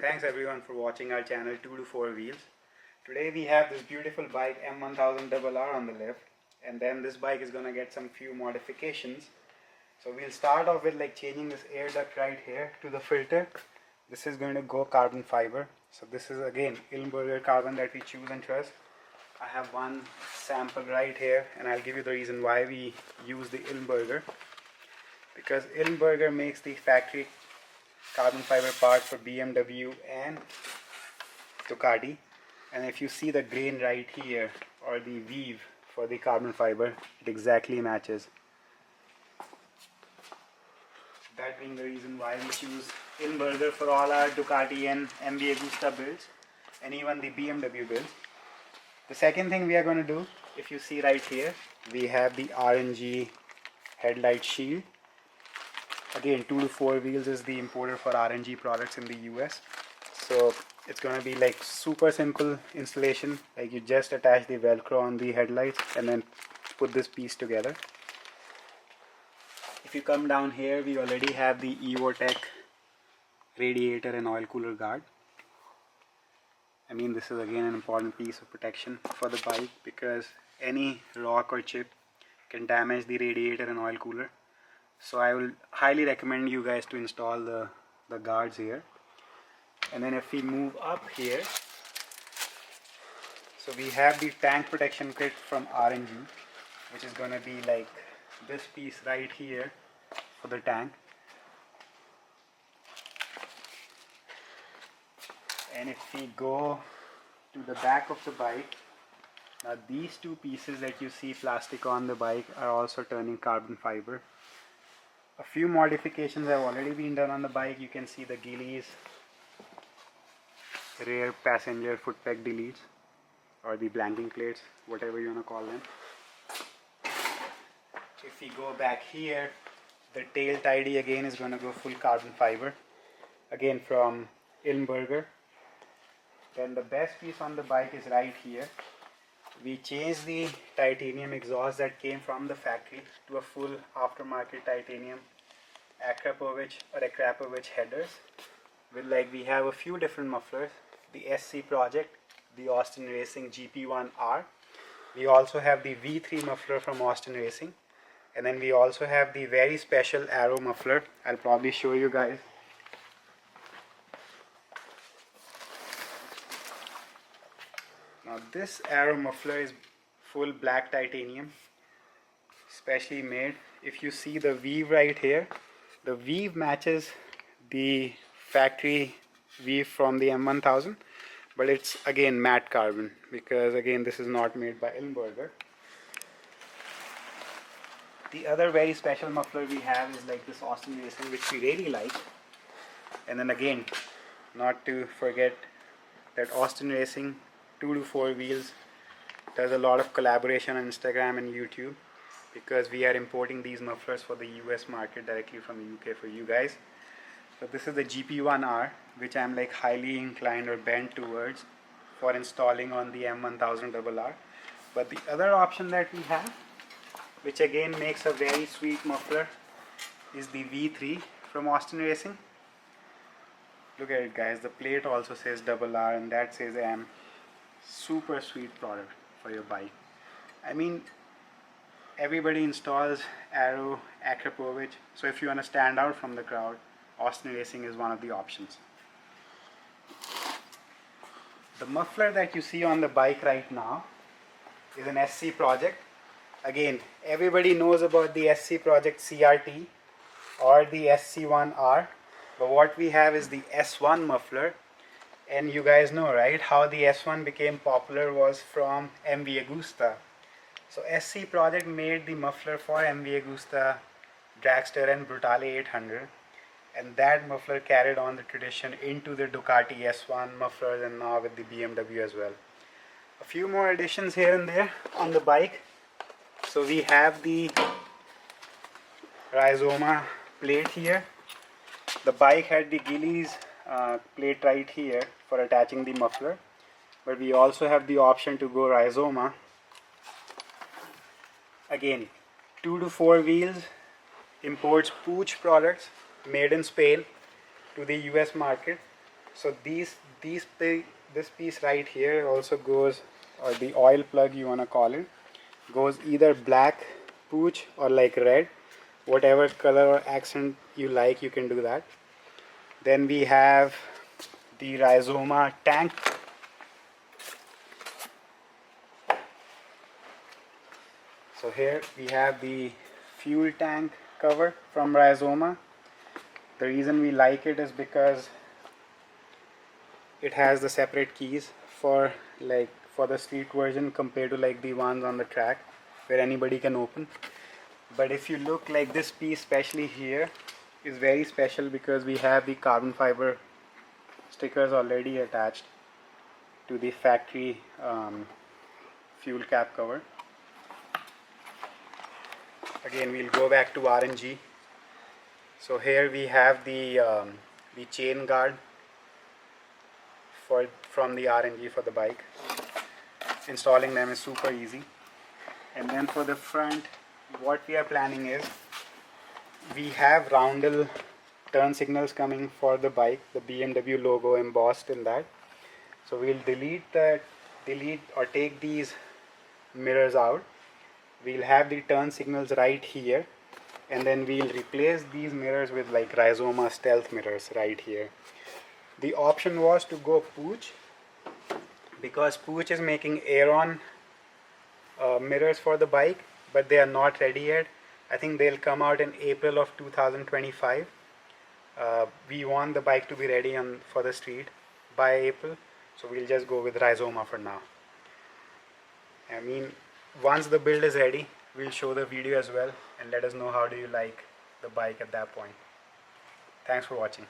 Thanks everyone for watching our channel 2to4wheels. Today we have this beautiful bike M1000RR on the lift, and then this bike is gonna get some few modifications. So we'll start off with like changing this air duct right here to the filter. This is going to go carbon fiber. So this is again Ilmberger carbon that we choose and trust. I have one sample right here, and I'll give you the reason why we use the Ilmberger. Because Ilmberger makes the factory carbon fiber parts for BMW and Ducati, and if you see the grain right here or the weave for the carbon fiber, it exactly matches. That being the reason why we choose Ilmberger for all our Ducati and MV Agusta builds, and even the BMW builds. The second thing we are going to do, if you see right here, we have the RNG headlight shield. Again, 2to4wheels is the importer for RNG products in the US. So it's going to be like super simple installation. Like you just attach the Velcro on the headlights and then put this piece together. If you come down here, we already have the EvoTech radiator and oil cooler guard. I mean, this is again an important piece of protection for the bike because any rock or chip can damage the radiator and oil cooler. So I will highly recommend you guys to install the guards here. And then if we move up here, so we have the tank protection kit from RNG, which is going to be like this piece right here for the tank. And if we go to the back of the bike, now these two pieces that you see plastic on the bike are also turning carbon fiber. A few modifications have already been done on the bike. You can see the gillies, rear passenger foot peg deletes, or the blanking plates, whatever you want to call them. If we go back here, the tail tidy again is going to go full carbon fiber, again from Ilmberger. Then the best piece on the bike is right here. We changed the titanium exhaust that came from the factory to a full aftermarket titanium akrapovic or akrapovic headers. We have a few different mufflers. The SC Project, the Austin Racing GP1R. We also have the V3 muffler from Austin Racing. And then we also have the very special Aero muffler. I'll probably show you guys. Now this Aero muffler is full black titanium, specially made. If you see the weave right here, the weave matches the factory weave from the M1000, but it's again matte carbon because again this is not made by Ilmberger. The other very special muffler we have is like this Austin Racing, which we really like. And then again, not to forget that Austin Racing 2to4wheels does a lot of collaboration on Instagram and YouTube because we are importing these mufflers for the US market directly from the UK for you guys. So this is the GP1R, which I'm like highly inclined or bent towards for installing on the M1000RR. But the other option that we have, which again makes a very sweet muffler, is the V3 from Austin Racing. Look at it guys, the plate also says RR and that says M. Super sweet product for your bike. I mean, everybody installs Aero, akrapovic, so if you want to stand out from the crowd, Austin Racing is one of the options. The muffler that you see on the bike right now is an SC Project. Again, everybody knows about the SC Project CRT or the SC1R, but what we have is the S1 muffler. And you guys know, right, how the S1 became popular was from MV Agusta. So SC Project made the muffler for MV Agusta, Dragster and Brutale 800. And that muffler carried on the tradition into the Ducati S1 mufflers and now with the BMW as well. A few more additions here and there on the bike. So we have the Rhizoma plate here. The bike had the Gillies plate right here for attaching the muffler, but we also have the option to go Rhizoma. Again, 2to4wheels imports Pooch products made in Spain to the US market. So this piece right here also goes, or the oil plug you want to call it, goes either black, pooch, or like red, whatever color or accent you like, you can do that. Then we have the Rhizoma tank. So here we have the fuel tank cover from Rhizoma. The reason we like it is because it has the separate keys for the street version compared to like the ones on the track where anybody can open. But if you look, like this piece especially here is very special because we have the carbon fiber stickers already attached to the factory fuel cap cover. Again, we'll go back to RNG. So here we have the chain guard from the RNG for the bike. Installing them is super easy. And then for the front, what we are planning is, we have roundel turn signals coming for the bike, the BMW logo embossed in that. So we'll delete or take these mirrors out. We'll have the turn signals right here, and then we'll replace these mirrors with like Rhizoma stealth mirrors right here. The option was to go pooch, because pooch is making air-on mirrors for the bike, but they are not ready yet. I think they'll come out in April of 2025. We want the bike to be ready for the street by April, so we'll just go with Rhizoma for now. I mean, once the build is ready, we'll show the video as well and let us know how do you like the bike at that point. Thanks for watching.